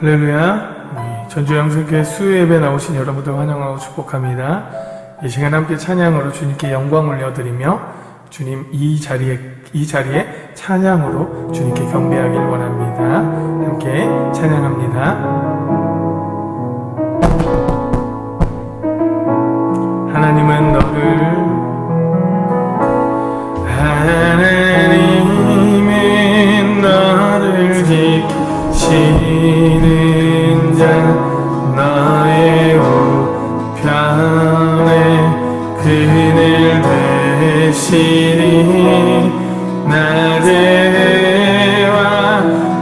할렐루야. 전주영성교회 수요예배 나오신 여러분들 환영하고 축복합니다. 이 시간 함께 찬양으로 주님께 영광 올려드리며 주님 이 자리에 찬양으로 주님께 경배하길 원합니다. 함께 찬양합니다. 하나님은 너를 지키시는 자 너의 우편에 그늘 되시니 낮에와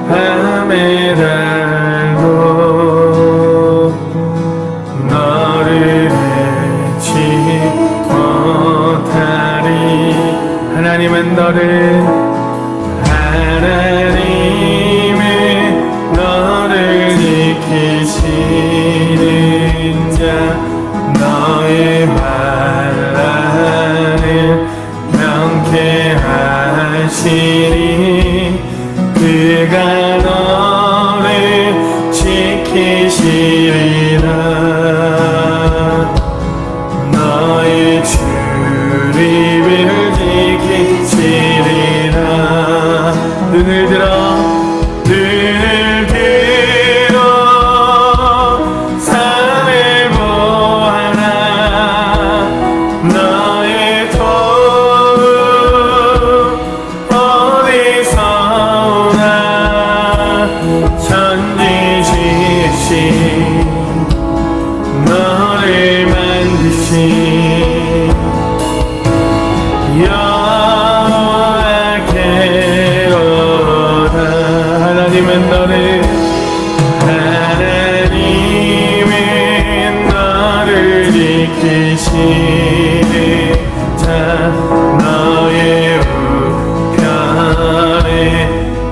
밤에 달도 너를 해치 못하리. 하나님은 너를 지키시는 자 너의 환난을 명쾌하시니 그가 너를 지키시리라. 너의 출입을 지키시리라. 눈을 들어 산을 보아라. 너의 도움 어디서 오나. 천지지으신 너를 만드신 여호와께로다. 하나님은 너를 지키시는 자 너의 우편에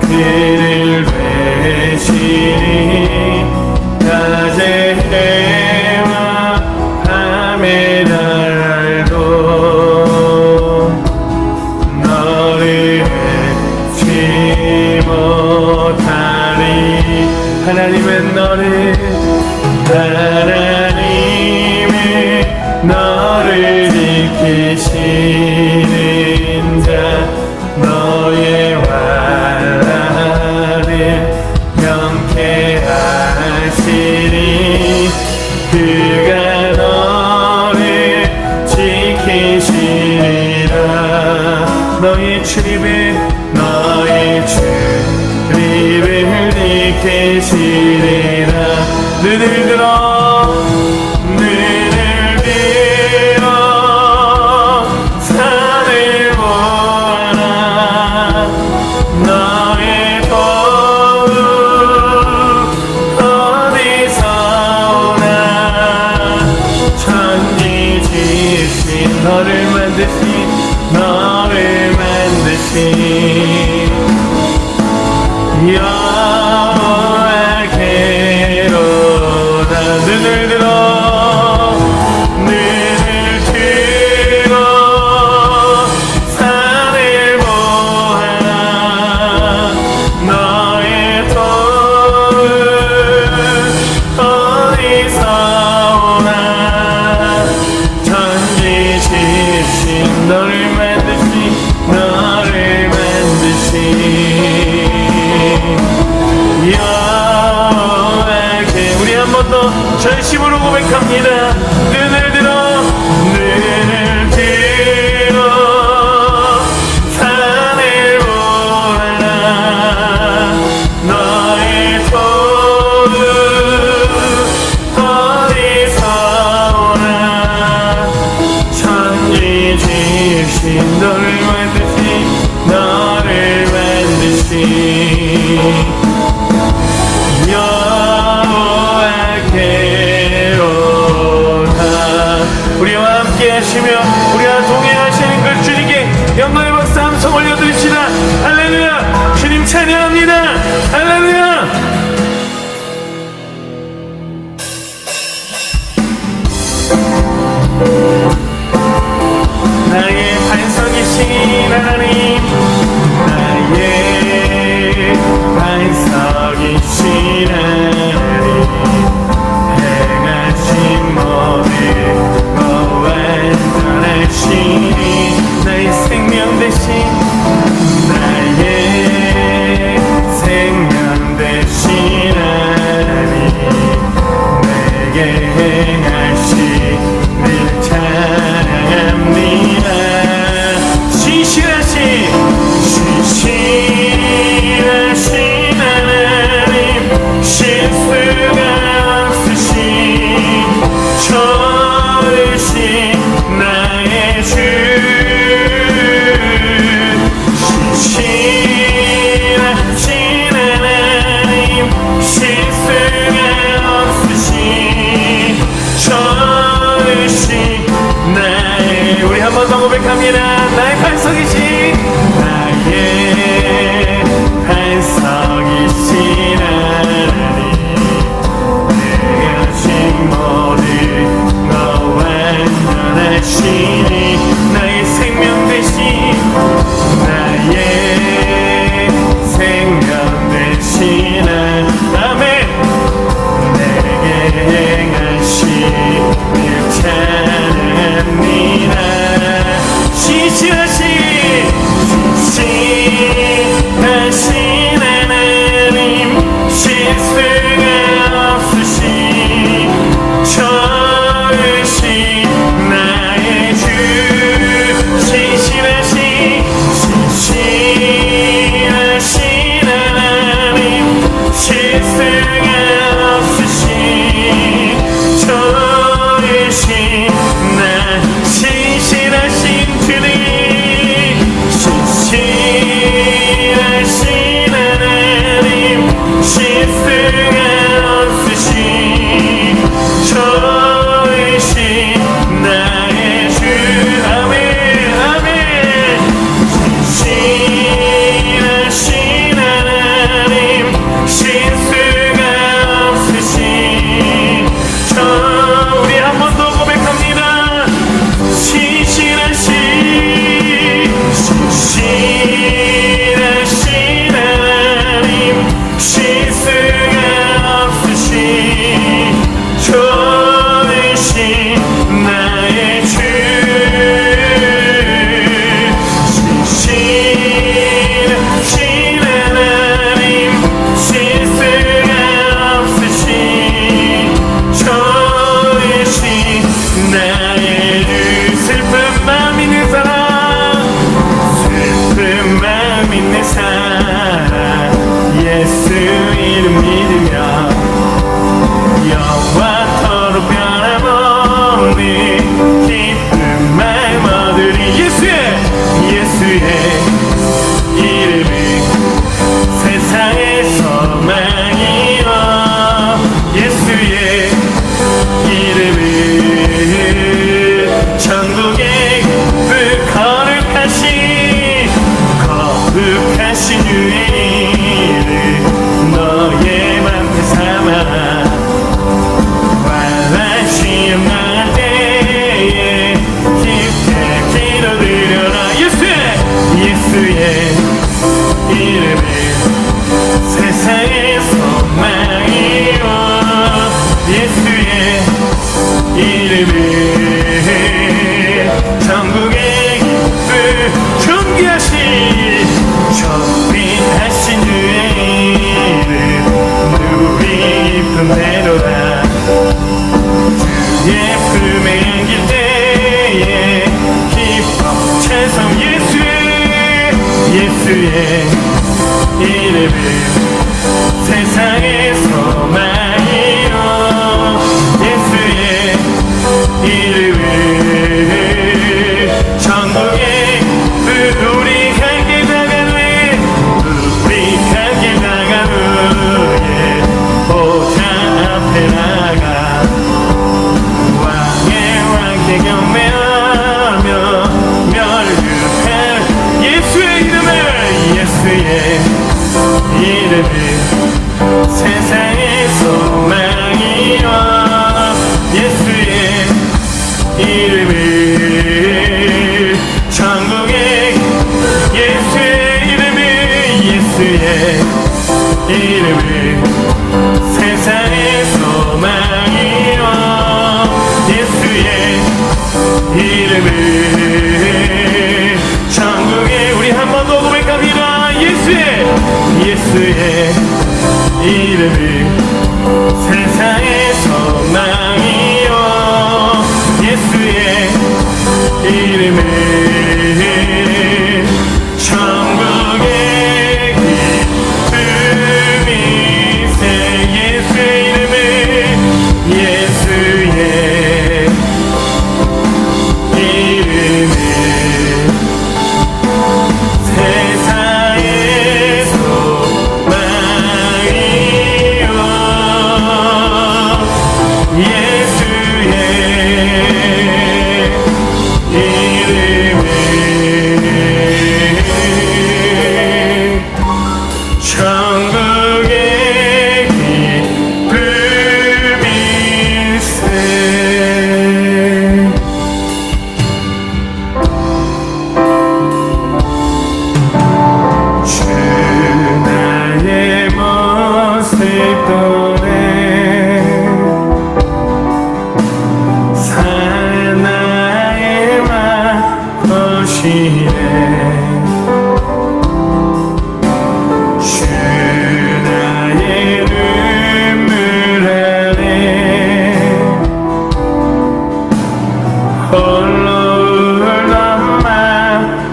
그를 되시니 낮의 해와 밤의 달도 너를 해치 못하리. 하나님은 너를 지키시는 자 너의 환난을 명쾌하시니 그가 너를 지키시리라. 너의 출입을 지키시리라. 눈을 들어 산을 보아라. 너의 도움 어디서 오나. 천지 지으신 너를 만드신 여호와께로다. 눈을 들어 산을 보아라. 너의 도움 어디서 오나. 천지 지으신 너를 만드신 여호와께. 우리 한 번 더 전심으로 고백합니다. 눈을 들어 산을 보아라. 너의 도움 어디서 오나. 천지 지으신 너를 만드신 여호와께로다. 우리와 함께 하시며 우리와 동행하시는 그 주님께 영광의 박수 함성 올려드립시다. 할렐루야. 주님 찬양합니다. 할렐루야. 나의 반석이신 고백합니다. 나의 반석이신 나의 반석이신 하나님 내가 하신 모든 거 완전하시니 나의 생명 되신 나의 생명 되신 아멘 내게 행하신 일 찬양합니다. 신실하신 하나님 실수가 없으신 좋으신 나의 주 신실하신 하나님 실수가 없으신 좋으신 나 신실하신 주님 신실하신 하나님 실수가 없으신 좋으신 나의 주 아멘 아멘 신실하신 하나님 실수가 없으신 우리 한 번 더 고백합니다. 신실하신 하나님 실수가 없으신 좋으신 나의 주 신실하신 하나님 실수가 없으신 좋으신 나의 주 슬픈 마음 있는 사람 슬픈 마음 있는 사람 예수 이름 믿으며 영원토록 변함없는 기쁜 마음 얻으리 예수의 이름이 세상의 소망이여 예수의 이름은 천국의 거룩하신 주의 이름 너의 맘에 삼아 환란시 없는 때에 깊게 기도드려라 예수의 이름은 세상의 소망이여 예수의 이름은 천국의 기쁨 존귀하신 주의 이름 누리 깊은 대로다 주의 품에 안길 때에 기뻐 찬송 예수의 이름은 세상의 소망이요 예수의 이름은 천국의 우리 갈 길 나간 후에 우리 갈 길 나간 후에 보좌 앞에 나가 왕의 왕께 경배하며 멸류할 예수의 이름은 세상의 소망이여 예수의 이름은 천국의 예수의 이름은 세상의 소망이여 예수의 이름은 천국의 우리 한 번 더 고백합니다. 예수의 이름은 세상의 소망이여 예수의 이름은 천국의 기쁨이세 예수의 이름은 예수의 이름은 세상의 소망이여 예수의 이름은 사나의 맘 거시네 주 나의 눈물 안에 홀로 울던 맘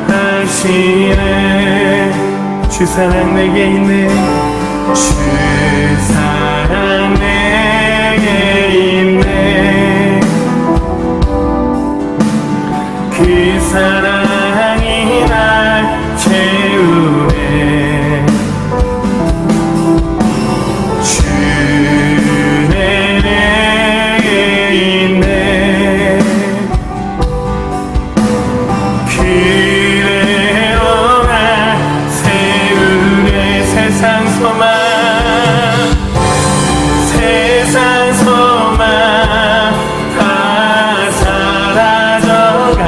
하시네 주 사랑 내게 있네 주 사랑 내게 있네 그 사랑이 날 채우네 주 내게 있네 그대로 날 세우네 세상 소망 세상 소망 다 사라져가도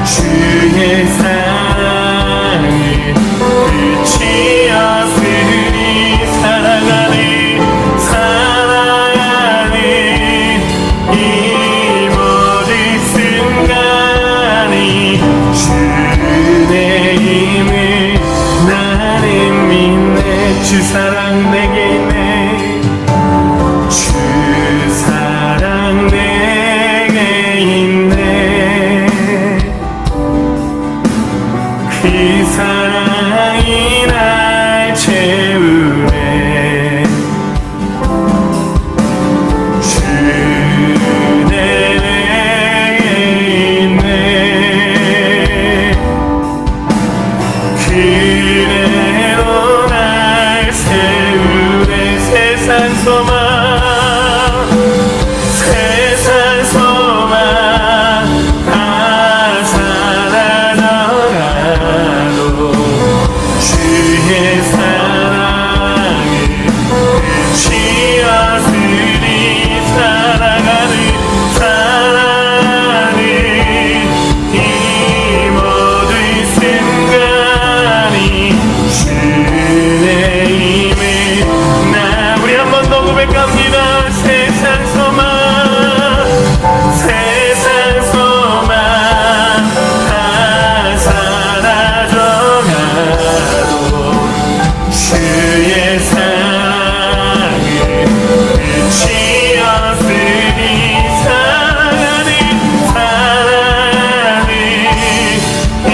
주의 사랑은 끝이 없으니 사랑하는 사랑하는 이 모든 순간이 주의 힘을 나는 믿네 주 사랑 내게 있네 주 사랑 내게 있네 그 사랑이 날 채우네 주 내게 있네 그대로 날 세우네 세상 소망 세상 소망 다 사라져가도 주의 사랑은 끝이 없으니 사랑하는 사랑하는 이 모든 순간이 주의 힘을 나 우리 한 번 더 고백합니다 세상 소망 세상 소망 다 사라져가도 주의 사랑은 끝이 없으니 사랑하는 사랑하는 이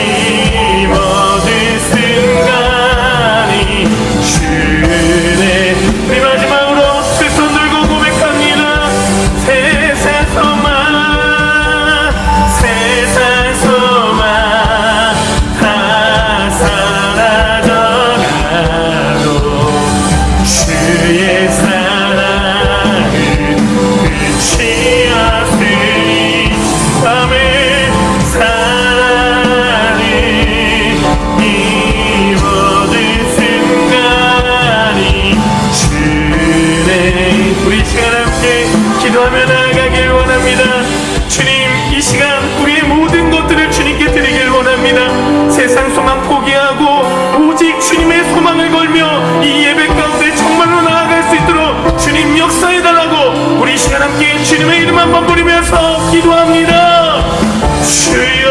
모든 순간이 주의 우리 마지막으로 두 손 들고 고백합니다 세상 소망 세상 소망 다 사라져가도 주의 사랑은 끝이 없으니 밤에 사랑하는 이 모든 순간이 주의 우리 시간 함께 기도하며 나아가길 원합니다 주님 이 시간 우리의 모든 것들을 주님께 드리길 원합니다 세상 소망 포기하고 오직 주님의 소망을 걸며 이 예배 가운데 정말로 나아갈 수 있도록 주님 역사해달라고 우리 이 시간 함께 주님의 이름 한번 부르면서 기도합니다 주여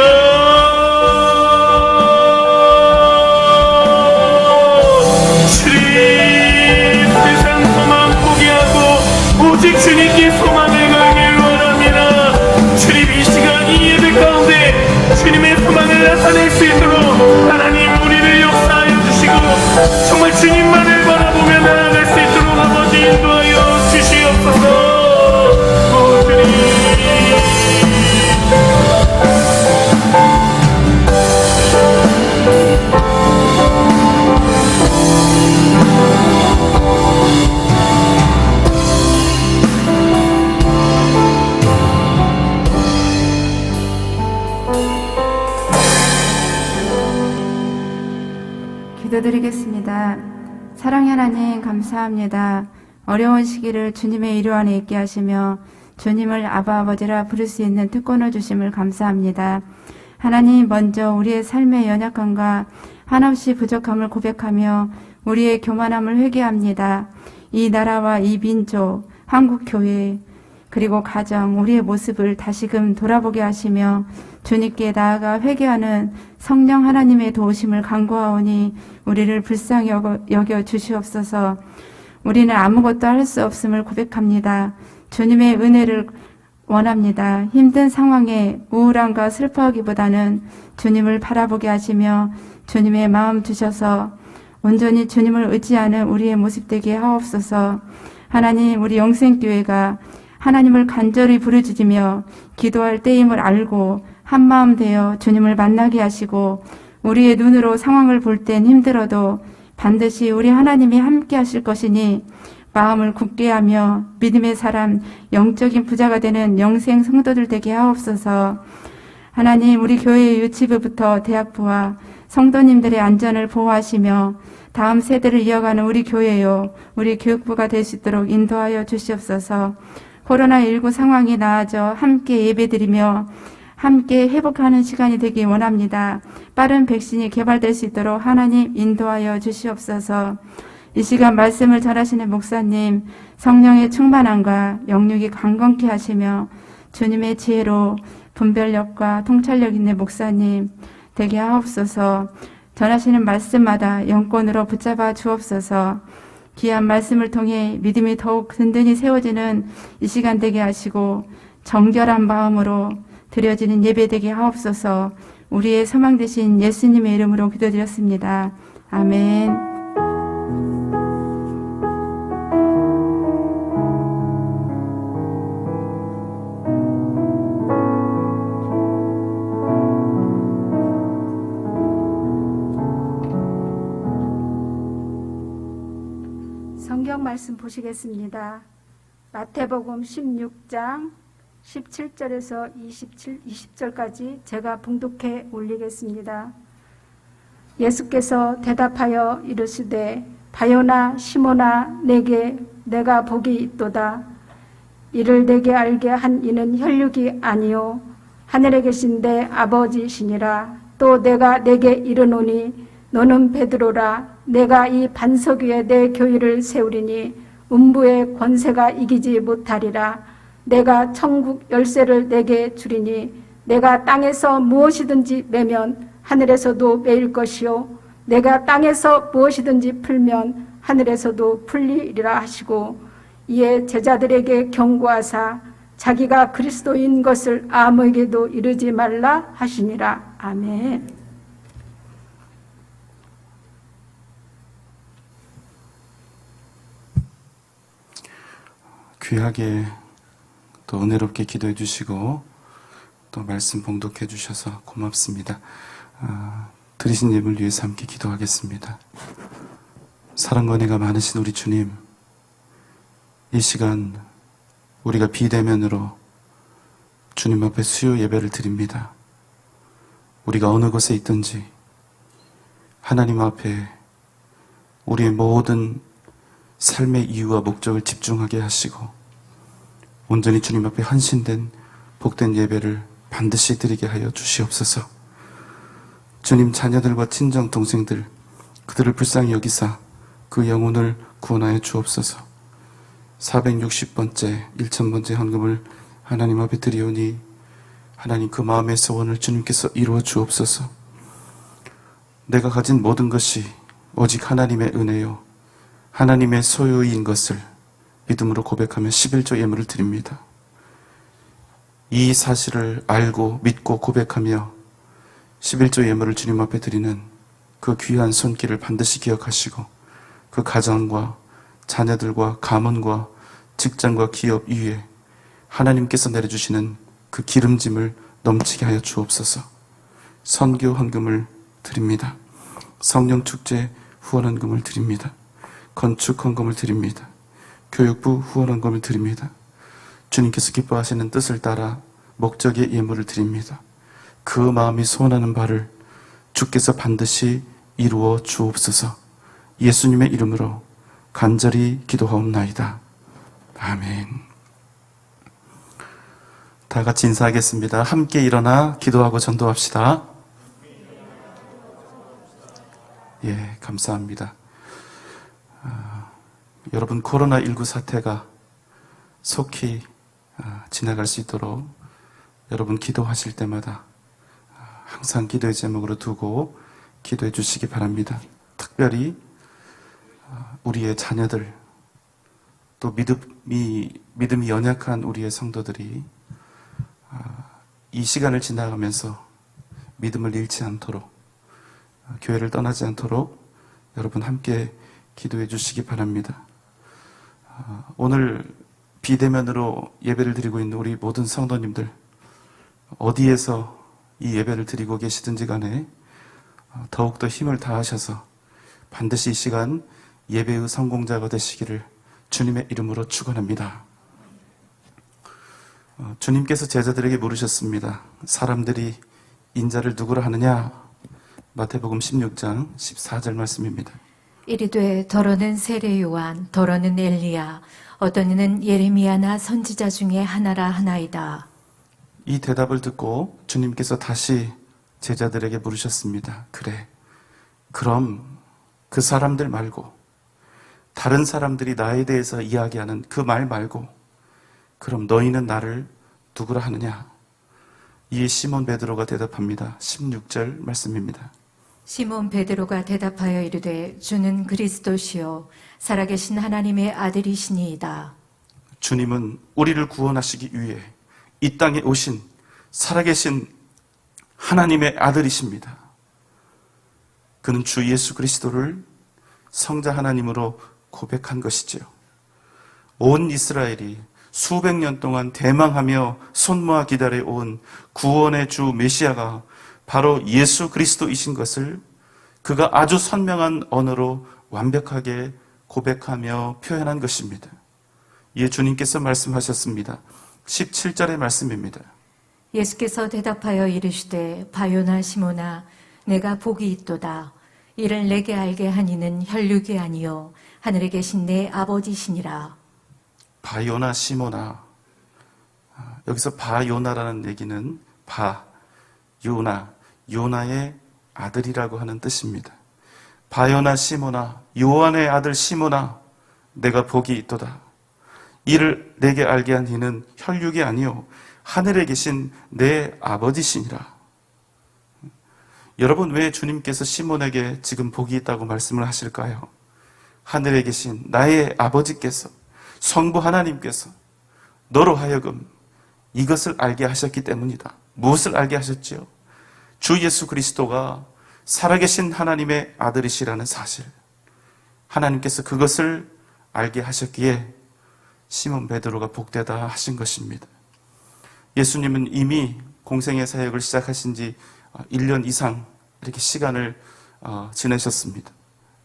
주님 세상 소망 포기하고 오직 주님께 소망을 걸길 원합니다 주님 이 시간 이 예배 가운데 주님의 소망을 나타낼 수 있도록 하나님 우리를 역사하여 주시고 정말 주님만을 바라보며 나아갈 수 있도록 아버지 인도하여 주시옵소서 오 주님 기도드리겠습니다. 사랑의 하나님 감사합니다. 어려운 시기를 주님의 이루 안에 있게 하시며 주님을 아바 아버지라 부를 수 있는 특권을 주심을 감사합니다. 하나님 먼저 우리의 삶의 연약함과 한없이 부족함을 고백하며 우리의 교만함을 회개합니다. 이 나라와 이 민족, 한국교회, 그리고 가정, 우리의 모습을 다시금 돌아보게 하시며 주님께 나아가 회개하는 성령 하나님의 도우심을 간구하오니 우리를 불쌍히 여겨 주시옵소서. 우리는 아무것도 할 수 없음을 고백합니다. 주님의 은혜를 원합니다. 힘든 상황에 우울함과 슬퍼하기보다는 주님을 바라보게 하시며 주님의 마음 주셔서 온전히 주님을 의지하는 우리의 모습 되게 하옵소서. 하나님, 우리 영생교회가 하나님을 간절히 부르짖으며 기도할 때임을 알고 한마음 되어 주님을 만나게 하시고 우리의 눈으로 상황을 볼 땐 힘들어도 반드시 우리 하나님이 함께 하실 것이니 마음을 굳게 하며 믿음의 사람, 영적인 부자가 되는 영생 성도들 되게 하옵소서. 하나님, 우리 교회의 유치부부터 대학부와 성도님들의 안전을 보호하시며 다음 세대를 이어가는 우리 교회요, 우리 교육부가 될 수 있도록 인도하여 주시옵소서. 코로나19 상황이 나아져 함께 예배드리며 함께 회복하는 시간이 되기 원합니다. 빠른 백신이 개발될 수 있도록 하나님 인도하여 주시옵소서. 이 시간 말씀을 전하시는 목사님, 성령의 충만함과 영육이 강건케 하시며 주님의 지혜로 분별력과 통찰력 있는 목사님 되게 하옵소서. 전하시는 말씀마다 영권으로 붙잡아 주옵소서. 귀한 말씀을 통해 믿음이 더욱 든든히 세워지는 이 시간 되게 하시고 정결한 마음으로 드려지는 예배 되게 하옵소서. 우리의 소망 되신 예수님의 이름으로 기도드렸습니다. 아멘. 성경 말씀 보시겠습니다. 마태복음 16장 17절에서 20절까지 제가 봉독해 올리겠습니다. 예수께서 대답하여 이르시되 바요나 시몬아 내게 내가 복이 있도다. 이를 내게 알게 한 이는 혈육이 아니요 하늘에 계신 내 아버지시니라. 또 내가 내게 이르노니 너는 베드로라. 내가 이 반석 위에 내 교회를 세우리니 음부의 권세가 이기지 못하리라. 내가 천국 열쇠를 내게 주리니 내가 땅에서 무엇이든지 매면 하늘에서도 매일 것이요 내가 땅에서 무엇이든지 풀면 하늘에서도 풀리리라 하시고 이에 제자들에게 경고하사 자기가 그리스도인 것을 아무에게도 이르지 말라 하시니라. 아멘. 귀하게 또 은혜롭게 기도해 주시고 또 말씀 봉독해 주셔서 고맙습니다. 드리신 예물 위해서 함께 기도하겠습니다. 사랑과 은혜가 많으신 우리 주님, 이 시간 우리가 비대면으로 주님 앞에 수요 예배를 드립니다. 우리가 어느 곳에 있든지 하나님 앞에 우리의 모든 삶의 이유와 목적을 집중하게 하시고 온전히 주님 앞에 헌신된 복된 예배를 반드시 드리게 하여 주시옵소서. 주님 자녀들과 친정 동생들 그들을 불쌍히 여기사 그 영혼을 구원하여 주옵소서. 460번째 1000번째 헌금을 하나님 앞에 드리오니 하나님 그 마음의 소원을 주님께서 이루어 주옵소서. 내가 가진 모든 것이 오직 하나님의 은혜요 하나님의 소유인 것을 믿음으로 고백하며 11조 예물을 드립니다. 이 사실을 알고 믿고 고백하며 11조 예물을 주님 앞에 드리는 그 귀한 손길을 반드시 기억하시고 그 가정과 자녀들과 가문과 직장과 기업 위에 하나님께서 내려주시는 그 기름짐을 넘치게 하여 주옵소서. 선교 헌금을 드립니다. 성령 축제 후원 헌금을 드립니다. 건축 헌금을 드립니다. 교육부 후원 헌금을 드립니다. 주님께서 기뻐하시는 뜻을 따라 목적의 예물을 드립니다. 그 마음이 소원하는 바를 주께서 반드시 이루어 주옵소서. 예수님의 이름으로 간절히 기도하옵나이다. 아멘. 다 같이 인사하겠습니다. 함께 일어나 기도하고 전도합시다. 예, 감사합니다. 여러분 코로나19 사태가 속히 지나갈 수 있도록 여러분 기도하실 때마다 항상 기도의 제목으로 두고 기도해 주시기 바랍니다. 특별히 우리의 자녀들, 또 믿음이 연약한 우리의 성도들이 이 시간을 지나가면서 믿음을 잃지 않도록, 교회를 떠나지 않도록 여러분 함께 기도해 주시기 바랍니다. 오늘 비대면으로 예배를 드리고 있는 우리 모든 성도님들, 어디에서 이 예배를 드리고 계시든지 간에 더욱더 힘을 다하셔서 반드시 이 시간 예배의 성공자가 되시기를 주님의 이름으로 축원합니다. 주님께서 제자들에게 물으셨습니다. 사람들이 인자를 누구라 하느냐? 마태복음 16장 14절 말씀입니다. 이르되 더러는 세례 요한, 더러는 엘리야, 어떤 이는 예레미야나 선지자 중에 하나라 하나이다. 이 대답을 듣고 주님께서 다시 제자들에게 물으셨습니다. 그래, 그럼 그 사람들 말고, 다른 사람들이 나에 대해서 이야기하는 그 말 말고, 그럼 너희는 나를 누구라 하느냐? 이에 시몬 베드로가 대답합니다. 16절 말씀입니다. 시몬 베드로가 대답하여 이르되 주는 그리스도시요 살아계신 하나님의 아들이시니이다. 주님은 우리를 구원하시기 위해 이 땅에 오신 살아계신 하나님의 아들이십니다. 그는 주 예수 그리스도를 성자 하나님으로 고백한 것이지요. 온 이스라엘이 수백 년 동안 대망하며 손모아 기다려온 구원의 주 메시아가 바로 예수 그리스도이신 것을 그가 아주 선명한 언어로 완벽하게 고백하며 표현한 것입니다. 이에 주님께서 말씀하셨습니다. 17절의 말씀입니다. 예수께서 대답하여 이르시되 바요나 시모나 내가 복이 있도다. 이를 내게 알게 하니는 혈육이 아니요 하늘에 계신 내 아버지시니라. 바요나 시모나, 여기서 바요나라는 얘기는 요나의 아들이라고 하는 뜻입니다. 바요나 시모나, 요한의 아들 시모나, 내가 복이 있도다. 이를 내게 알게 한 이는 혈육이 아니요 하늘에 계신 내 아버지시니라. 여러분, 왜 주님께서 시몬에게 지금 복이 있다고 말씀을 하실까요? 하늘에 계신 나의 아버지께서, 성부 하나님께서 너로 하여금 이것을 알게 하셨기 때문이다. 무엇을 알게 하셨지요? 주 예수 그리스도가 살아계신 하나님의 아들이시라는 사실, 하나님께서 그것을 알게 하셨기에 시몬 베드로가 복되다 하신 것입니다. 예수님은 이미 공생의 사역을 시작하신 지 1년 이상 이렇게 시간을 지내셨습니다.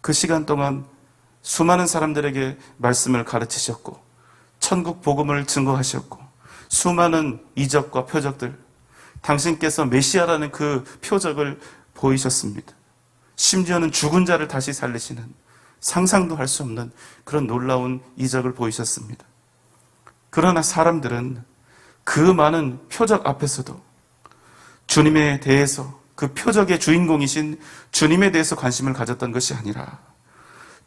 그 시간 동안 수많은 사람들에게 말씀을 가르치셨고 천국 복음을 증거하셨고 수많은 이적과 표적들, 당신께서 메시아라는 그 표적을 보이셨습니다. 심지어는 죽은 자를 다시 살리시는 상상도 할 수 없는 그런 놀라운 이적을 보이셨습니다. 그러나 사람들은 그 많은 표적 앞에서도 주님에 대해서, 그 표적의 주인공이신 주님에 대해서 관심을 가졌던 것이 아니라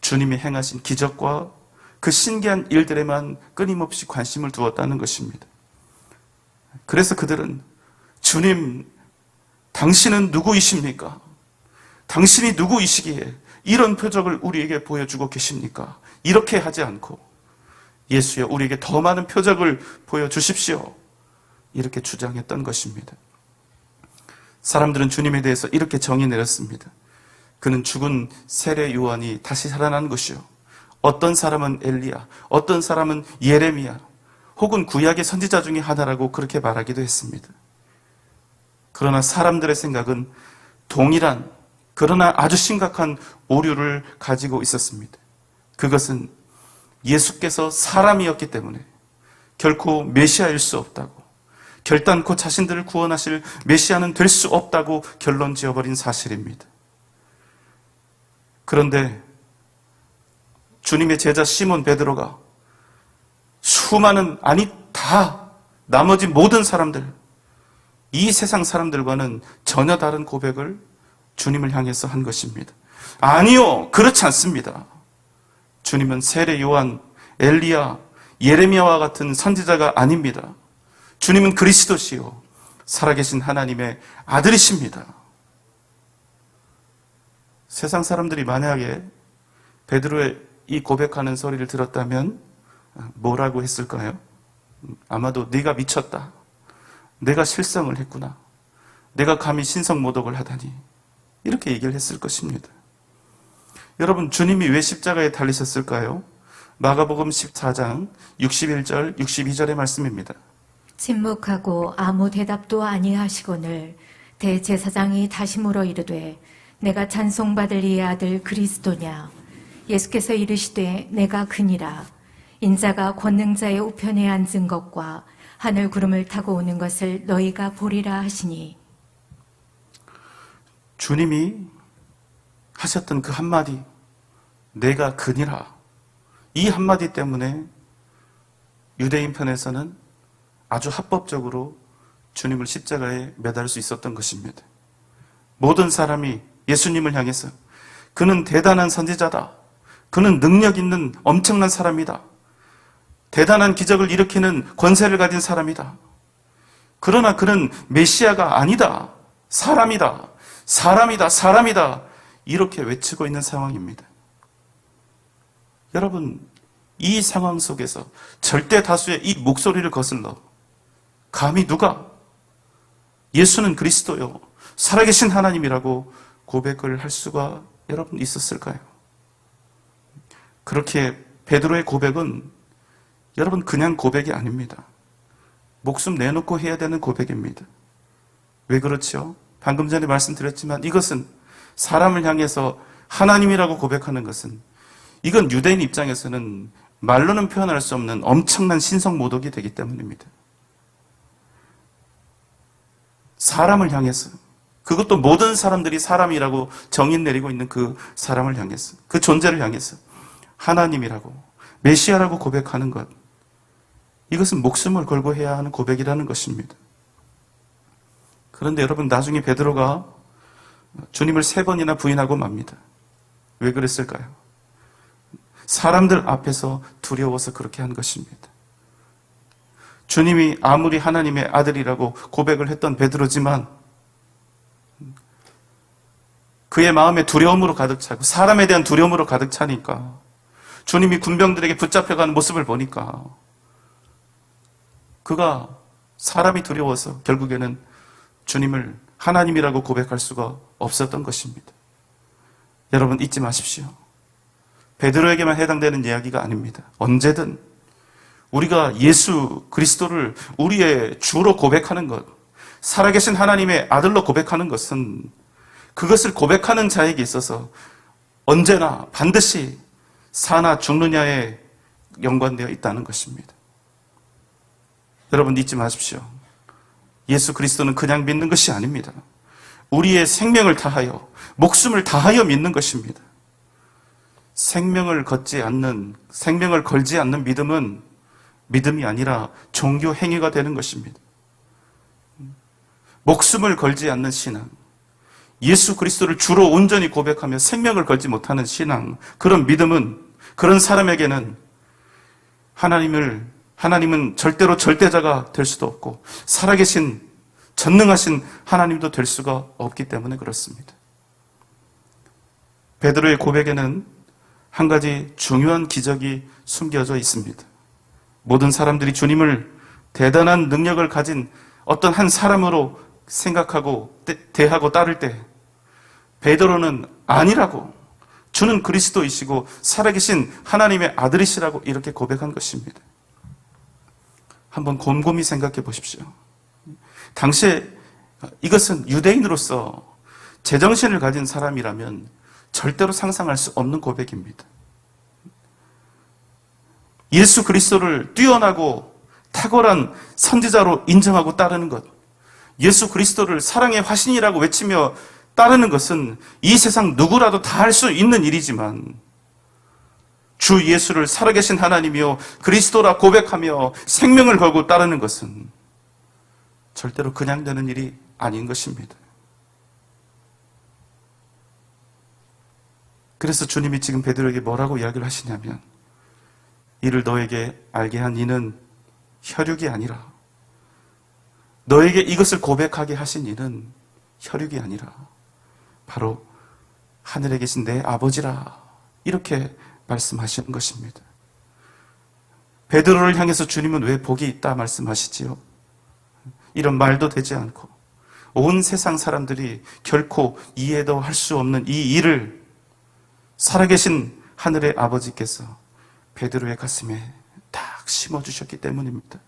주님이 행하신 기적과 그 신기한 일들에만 끊임없이 관심을 두었다는 것입니다. 그래서 그들은 주님, 당신은 누구이십니까? 당신이 누구이시기에 이런 표적을 우리에게 보여주고 계십니까? 이렇게 하지 않고 예수여, 우리에게 더 많은 표적을 보여주십시오. 이렇게 주장했던 것입니다. 사람들은 주님에 대해서 이렇게 정의 내렸습니다. 그는 죽은 세례 요한이 다시 살아난 것이요, 어떤 사람은 엘리야, 어떤 사람은 예레미야, 혹은 구약의 선지자 중에 하나라고 그렇게 말하기도 했습니다. 그러나 사람들의 생각은 동일한, 그러나 아주 심각한 오류를 가지고 있었습니다. 그것은 예수께서 사람이었기 때문에 결코 메시아일 수 없다고, 결단코 자신들을 구원하실 메시아는 될 수 없다고 결론 지어버린 사실입니다. 그런데 주님의 제자 시몬 베드로가 수많은, 아니 다 나머지 모든 사람들, 이 세상 사람들과는 전혀 다른 고백을 주님을 향해서 한 것입니다. 아니요, 그렇지 않습니다. 주님은 세례 요한, 엘리야, 예레미야와 같은 선지자가 아닙니다. 주님은 그리스도시요 살아계신 하나님의 아들이십니다. 세상 사람들이 만약에 베드로의 이 고백하는 소리를 들었다면 뭐라고 했을까요? 아마도 네가 미쳤다. 내가 실성을 했구나. 내가 감히 신성모독을 하다니. 이렇게 얘기를 했을 것입니다. 여러분, 주님이 왜 십자가에 달리셨을까요? 마가복음 14장 61절, 62절의 말씀입니다. 침묵하고 아무 대답도 아니하시거늘 대제사장이 다시 물어 이르되 내가 찬송받을 이의 아들 그리스도냐? 예수께서 이르시되 내가 그니라. 인자가 권능자의 우편에 앉은 것과 하늘 구름을 타고 오는 것을 너희가 보리라 하시니. 주님이 하셨던 그 한마디, 내가 그니라. 이 한마디 때문에 유대인 편에서는 아주 합법적으로 주님을 십자가에 매달 수 있었던 것입니다. 모든 사람이 예수님을 향해서 그는 대단한 선지자다. 그는 능력 있는 엄청난 사람이다. 대단한 기적을 일으키는 권세를 가진 사람이다. 그러나 그는 메시아가 아니다. 사람이다. 사람이다. 사람이다. 이렇게 외치고 있는 상황입니다. 여러분, 이 상황 속에서 절대 다수의 이 목소리를 거슬러 감히 누가 예수는 그리스도요 살아계신 하나님이라고 고백을 할 수가 여러분 있었을까요? 그렇게 베드로의 고백은 여러분 그냥 고백이 아닙니다. 목숨 내놓고 해야 되는 고백입니다. 왜 그렇죠? 방금 전에 말씀드렸지만 이것은 사람을 향해서 하나님이라고 고백하는 것은 이건 유대인 입장에서는 말로는 표현할 수 없는 엄청난 신성모독이 되기 때문입니다. 사람을 향해서, 그것도 모든 사람들이 사람이라고 정의 내리고 있는 그 사람을 향해서, 그 존재를 향해서 하나님이라고 메시아라고 고백하는 것, 이것은 목숨을 걸고 해야 하는 고백이라는 것입니다. 그런데 여러분, 나중에 베드로가 주님을 3번이나 부인하고 맙니다. 왜 그랬을까요? 사람들 앞에서 두려워서 그렇게 한 것입니다. 주님이 아무리 하나님의 아들이라고 고백을 했던 베드로지만 그의 마음에 두려움으로 가득 차고 사람에 대한 두려움으로 가득 차니까 주님이 군병들에게 붙잡혀가는 모습을 보니까 그가 사람이 두려워서 결국에는 주님을 하나님이라고 고백할 수가 없었던 것입니다. 여러분 잊지 마십시오. 베드로에게만 해당되는 이야기가 아닙니다. 언제든 우리가 예수 그리스도를 우리의 주로 고백하는 것, 살아계신 하나님의 아들로 고백하는 것은 그것을 고백하는 자에게 있어서 언제나 반드시 사나 죽느냐에 연관되어 있다는 것입니다. 여러분 잊지 마십시오. 예수 그리스도는 그냥 믿는 것이 아닙니다. 우리의 생명을 다하여, 목숨을 다하여 믿는 것입니다. 생명을 걸지 않는 믿음은 믿음이 아니라 종교 행위가 되는 것입니다. 목숨을 걸지 않는 신앙, 예수 그리스도를 주로 온전히 고백하며 생명을 걸지 못하는 신앙, 그런 믿음은, 그런 사람에게는 하나님은 절대로 절대자가 될 수도 없고 살아계신 전능하신 하나님도 될 수가 없기 때문에 그렇습니다. 베드로의 고백에는 한 가지 중요한 기적이 숨겨져 있습니다. 모든 사람들이 주님을 대단한 능력을 가진 어떤 한 사람으로 생각하고 대하고 따를 때 베드로는 아니라고, 주는 그리스도이시고 살아계신 하나님의 아들이시라고 이렇게 고백한 것입니다. 한번 곰곰이 생각해 보십시오. 당시에 이것은 유대인으로서 제정신을 가진 사람이라면 절대로 상상할 수 없는 고백입니다. 예수 그리스도를 뛰어나고 탁월한 선지자로 인정하고 따르는 것, 예수 그리스도를 사랑의 화신이라고 외치며 따르는 것은 이 세상 누구라도 다 할 수 있는 일이지만 주 예수를 살아계신 하나님이요 그리스도라 고백하며 생명을 걸고 따르는 것은 절대로 그냥 되는 일이 아닌 것입니다. 그래서 주님이 지금 베드로에게 뭐라고 이야기를 하시냐면, 이를 너에게 알게 한 이는 혈육이 아니라, 너에게 이것을 고백하게 하신 이는 혈육이 아니라 바로 하늘에 계신 내 아버지라, 이렇게 말씀하시는 것입니다. 베드로를 향해서 주님은 왜 복이 있다 말씀하시지요? 이런 말도 되지 않고 온 세상 사람들이 결코 이해도 할 수 없는 이 일을 살아계신 하늘의 아버지께서 베드로의 가슴에 딱 심어주셨기 때문입니다.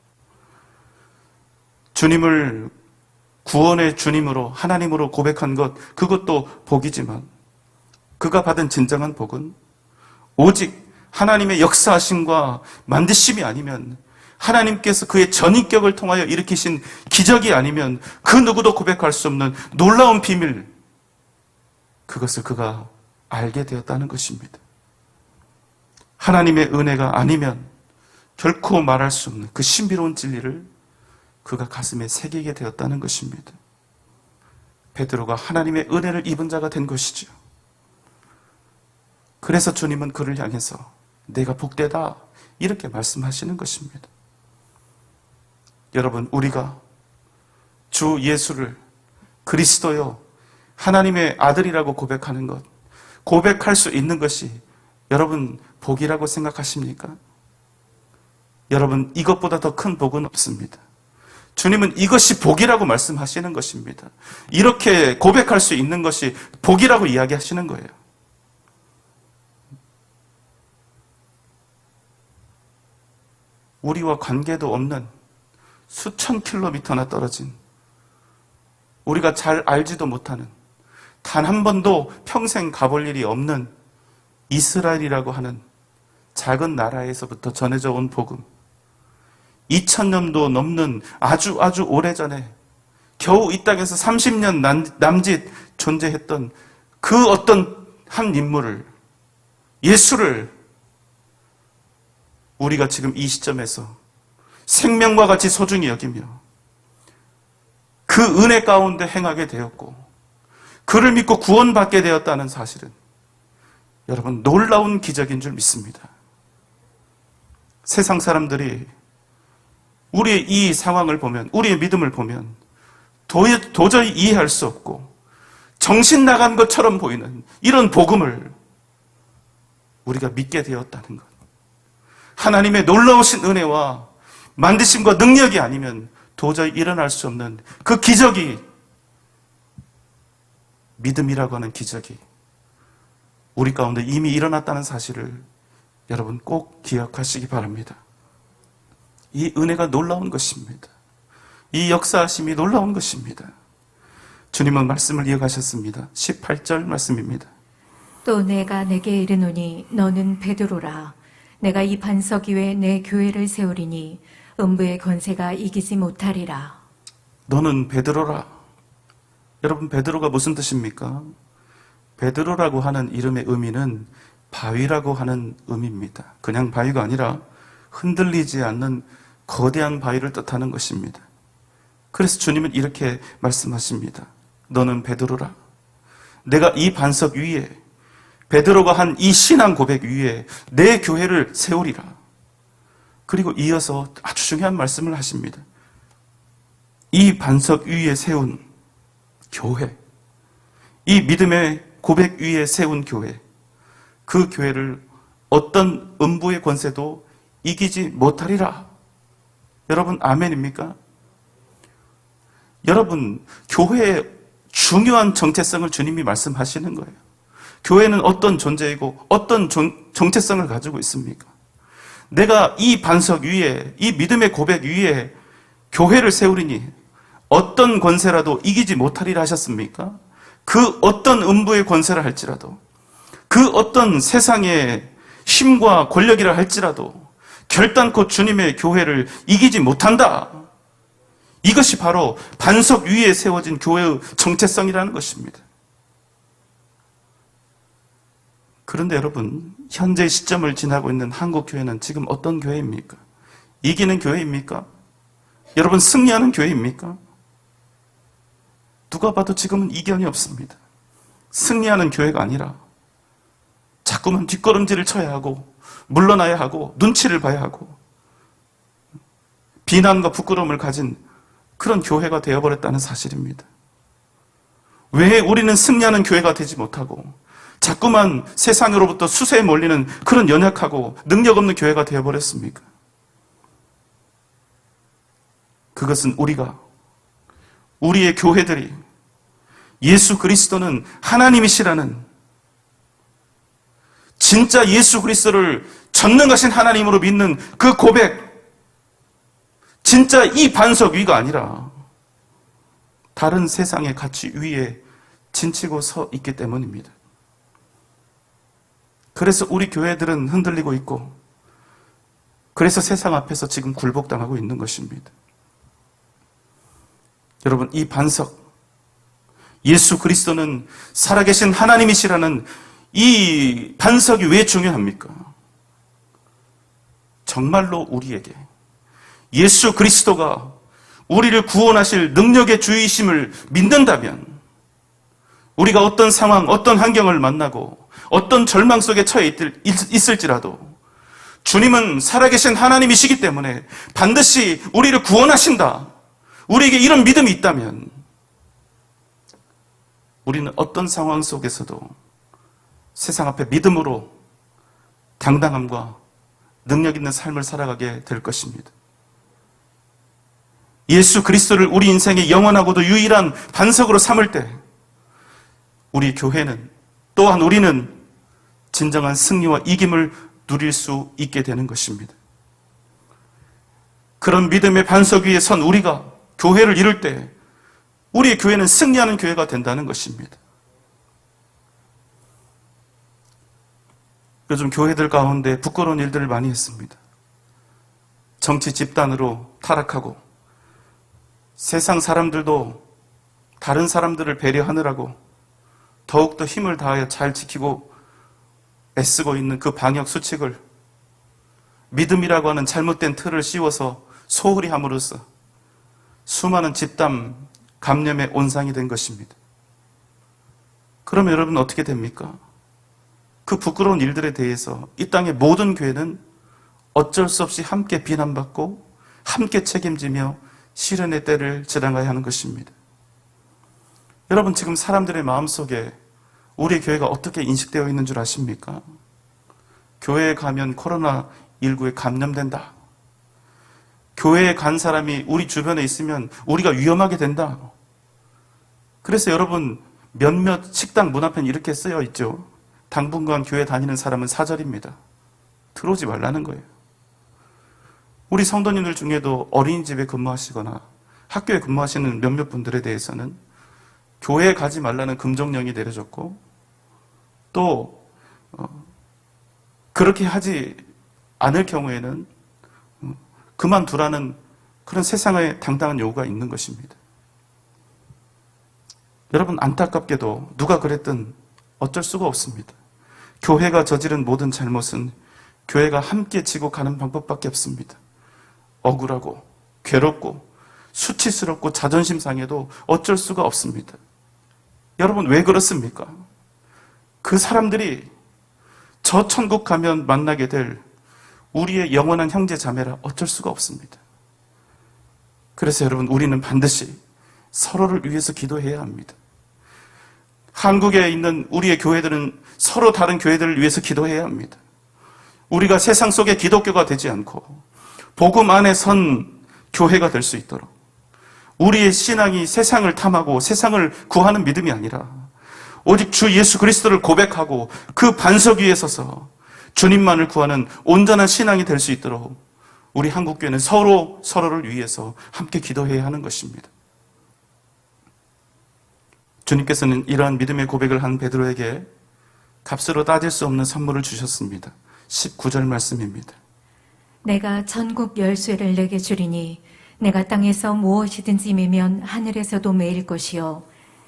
주님을 구원의 주님으로, 하나님으로 고백한 것, 그것도 복이지만 그가 받은 진정한 복은 오직 하나님의 역사하심과 만드심이 아니면, 하나님께서 그의 전인격을 통하여 일으키신 기적이 아니면 그 누구도 고백할 수 없는 놀라운 비밀, 그것을 그가 알게 되었다는 것입니다. 하나님의 은혜가 아니면 결코 말할 수 없는 그 신비로운 진리를 그가 가슴에 새기게 되었다는 것입니다. 베드로가 하나님의 은혜를 입은 자가 된 것이죠. 그래서 주님은 그를 향해서 내가 복되다, 이렇게 말씀하시는 것입니다. 여러분, 우리가 주 예수를 그리스도요, 하나님의 아들이라고 고백하는 것, 고백할 수 있는 것이 여러분 복이라고 생각하십니까? 여러분, 이것보다 더 큰 복은 없습니다. 주님은 이것이 복이라고 말씀하시는 것입니다. 이렇게 고백할 수 있는 것이 복이라고 이야기하시는 거예요. 우리와 관계도 없는 수천 킬로미터나 떨어진, 우리가 잘 알지도 못하는, 단 한 번도 평생 가볼 일이 없는 이스라엘이라고 하는 작은 나라에서부터 전해져 온 복음, 2000년도 넘는 아주 오래전에 겨우 이 땅에서 30년 남짓 존재했던 그 어떤 한 인물을, 예수를 우리가 지금 이 시점에서 생명과 같이 소중히 여기며 그 은혜 가운데 행하게 되었고 그를 믿고 구원받게 되었다는 사실은 여러분 놀라운 기적인 줄 믿습니다. 세상 사람들이 우리의 이 상황을 보면, 우리의 믿음을 보면 도저히 이해할 수 없고 정신 나간 것처럼 보이는 이런 복음을 우리가 믿게 되었다는 것, 하나님의 놀라우신 은혜와 만드심과 능력이 아니면 도저히 일어날 수 없는 그 기적이, 믿음이라고 하는 기적이 우리 가운데 이미 일어났다는 사실을 여러분 꼭 기억하시기 바랍니다. 이 은혜가 놀라운 것입니다. 이 역사하심이 놀라운 것입니다. 주님은 말씀을 이어가셨습니다. 18절 말씀입니다. 또 내가 내게 이르노니 너는 베드로라. 내가 이 반석 위에 내 교회를 세우리니 음부의 권세가 이기지 못하리라. 너는 베드로라. 여러분, 베드로가 무슨 뜻입니까? 베드로라고 하는 이름의 의미는 바위라고 하는 의미입니다. 그냥 바위가 아니라 흔들리지 않는 거대한 바위를 뜻하는 것입니다. 그래서 주님은 이렇게 말씀하십니다. 너는 베드로라. 내가 이 반석 위에, 베드로가 한 이 신앙 고백 위에 내 교회를 세우리라. 그리고 이어서 아주 중요한 말씀을 하십니다. 이 반석 위에 세운 교회, 이 믿음의 고백 위에 세운 교회, 그 교회를 어떤 음부의 권세도 이기지 못하리라. 여러분, 아멘입니까? 여러분, 교회의 중요한 정체성을 주님이 말씀하시는 거예요. 교회는 어떤 존재이고 어떤 정체성을 가지고 있습니까? 내가 이 반석 위에, 이 믿음의 고백 위에 교회를 세우리니 어떤 권세라도 이기지 못하리라 하셨습니까? 그 어떤 음부의 권세라 할지라도, 그 어떤 세상의 힘과 권력이라 할지라도 결단코 주님의 교회를 이기지 못한다. 이것이 바로 반석 위에 세워진 교회의 정체성이라는 것입니다. 그런데 여러분, 현재 시점을 지나고 있는 한국 교회는 지금 어떤 교회입니까? 이기는 교회입니까? 여러분, 승리하는 교회입니까? 누가 봐도 지금은 이견이 없습니다. 승리하는 교회가 아니라 자꾸만 뒷걸음질을 쳐야 하고 물러나야 하고 눈치를 봐야 하고 비난과 부끄러움을 가진 그런 교회가 되어버렸다는 사실입니다. 왜 우리는 승리하는 교회가 되지 못하고 자꾸만 세상으로부터 수세에 몰리는 그런 연약하고 능력 없는 교회가 되어버렸습니까? 그것은 우리의 교회들이 예수 그리스도는 하나님이시라는 진짜 예수 그리스도를 전능하신 하나님으로 믿는 그 고백, 진짜 이 반석 위가 아니라 다른 세상의 가치 위에 진치고 서 있기 때문입니다. 그래서 우리 교회들은 흔들리고 있고, 그래서 세상 앞에서 지금 굴복당하고 있는 것입니다. 여러분, 이 반석, 예수 그리스도는 살아계신 하나님이시라는 이 반석이 왜 중요합니까? 정말로 우리에게 예수 그리스도가 우리를 구원하실 능력의 주이심을 믿는다면 우리가 어떤 상황, 어떤 환경을 만나고 어떤 절망 속에 처해 있을지라도 주님은 살아계신 하나님이시기 때문에 반드시 우리를 구원하신다. 우리에게 이런 믿음이 있다면 우리는 어떤 상황 속에서도 세상 앞에 믿음으로 당당함과 능력 있는 삶을 살아가게 될 것입니다. 예수 그리스도를 우리 인생의 영원하고도 유일한 반석으로 삼을 때 우리 교회는, 또한 우리는 진정한 승리와 이김을 누릴 수 있게 되는 것입니다. 그런 믿음의 반석 위에 선 우리가 교회를 이룰 때 우리의 교회는 승리하는 교회가 된다는 것입니다. 요즘 교회들 가운데 부끄러운 일들을 많이 했습니다. 정치 집단으로 타락하고 세상 사람들도 다른 사람들을 배려하느라고 더욱더 힘을 다하여 잘 지키고 애쓰고 있는 그 방역 수칙을 믿음이라고 하는 잘못된 틀을 씌워서 소홀히 함으로써 수많은 집단 감염의 온상이 된 것입니다. 그러면 여러분 어떻게 됩니까? 그 부끄러운 일들에 대해서 이 땅의 모든 교회는 어쩔 수 없이 함께 비난받고 함께 책임지며 시련의 때를 지나가야 하는 것입니다. 여러분, 지금 사람들의 마음속에 우리 교회가 어떻게 인식되어 있는 줄 아십니까? 교회에 가면 코로나19에 감염된다. 교회에 간 사람이 우리 주변에 있으면 우리가 위험하게 된다. 그래서 여러분, 몇몇 식당 문 앞엔 이렇게 쓰여 있죠. 당분간 교회 다니는 사람은 사절입니다. 들어오지 말라는 거예요. 우리 성도님들 중에도 어린이집에 근무하시거나 학교에 근무하시는 몇몇 분들에 대해서는 교회에 가지 말라는 금종령이 내려졌고, 또 그렇게 하지 않을 경우에는 그만두라는 그런 세상의 당당한 요구가 있는 것입니다. 여러분, 안타깝게도 누가 그랬든 어쩔 수가 없습니다. 교회가 저지른 모든 잘못은 교회가 함께 지고 가는 방법밖에 없습니다. 억울하고 괴롭고 수치스럽고 자존심 상해도 어쩔 수가 없습니다. 여러분, 왜 그렇습니까? 그 사람들이 저 천국 가면 만나게 될 우리의 영원한 형제 자매라 어쩔 수가 없습니다. 그래서 여러분, 우리는 반드시 서로를 위해서 기도해야 합니다. 한국에 있는 우리의 교회들은 서로 다른 교회들을 위해서 기도해야 합니다. 우리가 세상 속의 기독교가 되지 않고 복음 안에 선 교회가 될 수 있도록 우리의 신앙이 세상을 탐하고 세상을 구하는 믿음이 아니라 오직 주 예수 그리스도를 고백하고 그 반석 위에 서서 주님만을 구하는 온전한 신앙이 될 수 있도록 우리 한국교회는 서로를 위해서 함께 기도해야 하는 것입니다. 주님께서는 이러한 믿음의 고백을 한 베드로에게 값으로 따질 수 없는 선물을 주셨습니다. 19절 말씀입니다. 내가 천국 열쇠를 내게 주리니 내가 땅에서 무엇이든지 매면 하늘에서도 매일 것이요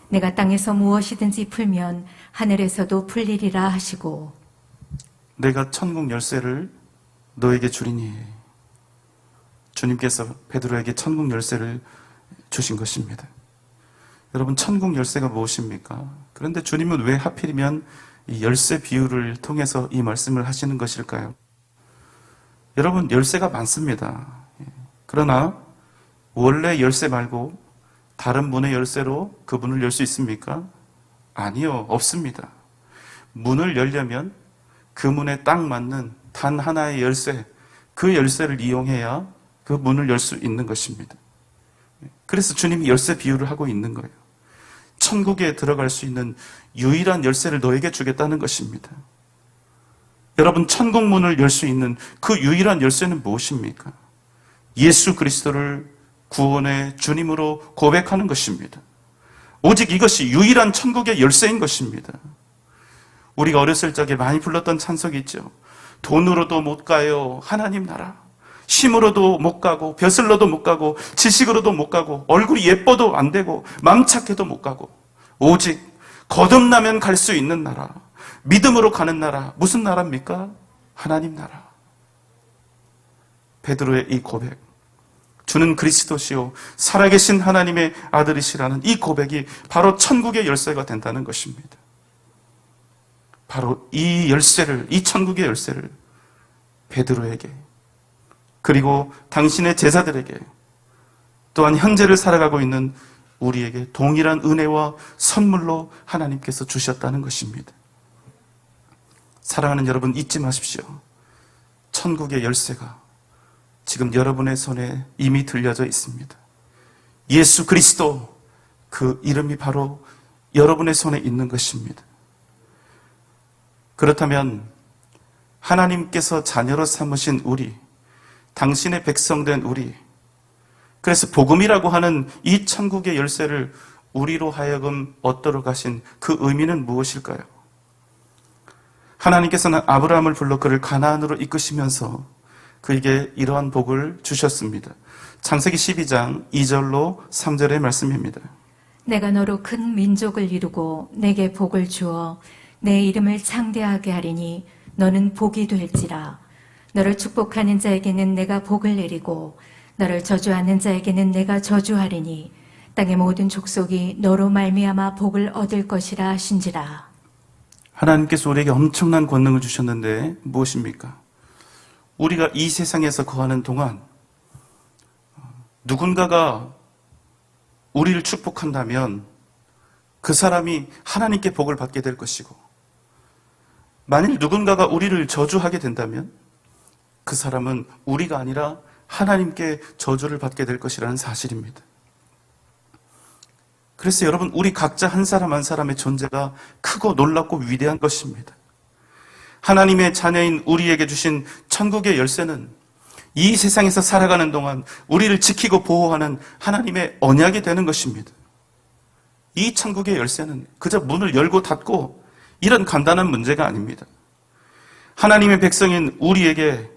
내가 땅에서 무엇이든지 풀면 하늘에서도 풀리리라 하시고, 내가 천국 열쇠를 너에게 주리니, 주님께서 베드로에게 천국 열쇠를 주신 것입니다. 여러분, 천국 열쇠가 무엇입니까? 그런데 주님은 왜 하필이면 이 열쇠 비유를 통해서 이 말씀을 하시는 것일까요? 여러분, 열쇠가 많습니다. 그러나 원래 열쇠 말고 다른 문의 열쇠로 그 문을 열 수 있습니까? 아니요, 없습니다. 문을 열려면 그 문에 딱 맞는 단 하나의 열쇠, 그 열쇠를 이용해야 그 문을 열 수 있는 것입니다. 그래서 주님이 열쇠 비유를 하고 있는 거예요. 천국에 들어갈 수 있는 유일한 열쇠를 너에게 주겠다는 것입니다. 여러분, 천국 문을 열 수 있는 그 유일한 열쇠는 무엇입니까? 예수 그리스도를 구원의 주님으로 고백하는 것입니다. 오직 이것이 유일한 천국의 열쇠인 것입니다. 우리가 어렸을 적에 많이 불렀던 찬송이 있죠. 돈으로도 못 가요, 하나님 나라. 힘으로도 못 가고, 벼슬로도 못 가고, 지식으로도 못 가고, 얼굴이 예뻐도 안 되고, 맘 착해도 못 가고, 오직 거듭나면 갈 수 있는 나라, 믿음으로 가는 나라. 무슨 나라입니까? 하나님 나라. 베드로의 이 고백, 주는 그리스도시요 살아계신 하나님의 아들이시라는 이 고백이 바로 천국의 열쇠가 된다는 것입니다. 바로 이 열쇠를, 이 천국의 열쇠를 베드로에게, 그리고 당신의 제자들에게, 또한 현재를 살아가고 있는 우리에게 동일한 은혜와 선물로 하나님께서 주셨다는 것입니다. 사랑하는 여러분, 잊지 마십시오. 천국의 열쇠가 지금 여러분의 손에 이미 들려져 있습니다. 예수 그리스도, 그 이름이 바로 여러분의 손에 있는 것입니다. 그렇다면 하나님께서 자녀로 삼으신 우리, 당신의 백성된 우리, 그래서 복음이라고 하는 이 천국의 열쇠를 우리로 하여금 얻도록 하신 그 의미는 무엇일까요? 하나님께서는 아브라함을 불러 그를 가나안으로 이끄시면서 그에게 이러한 복을 주셨습니다. 창세기 12장 2절로 3절의 말씀입니다. 내가 너로 큰 민족을 이루고 내게 복을 주어 내 이름을 창대하게 하리니 너는 복이 될지라. 너를 축복하는 자에게는 내가 복을 내리고 너를 저주하는 자에게는 내가 저주하리니 땅의 모든 족속이 너로 말미암아 복을 얻을 것이라 하신지라. 하나님께서 우리에게 엄청난 권능을 주셨는데 무엇입니까? 우리가 이 세상에서 거하는 동안 누군가가 우리를 축복한다면 그 사람이 하나님께 복을 받게 될 것이고, 만일 누군가가 우리를 저주하게 된다면 그 사람은 우리가 아니라 하나님께 저주를 받게 될 것이라는 사실입니다. 그래서 여러분, 우리 각자 한 사람 한 사람의 존재가 크고 놀랍고 위대한 것입니다. 하나님의 자녀인 우리에게 주신 천국의 열쇠는 이 세상에서 살아가는 동안 우리를 지키고 보호하는 하나님의 언약이 되는 것입니다. 이 천국의 열쇠는 그저 문을 열고 닫고 이런 간단한 문제가 아닙니다. 하나님의 백성인 우리에게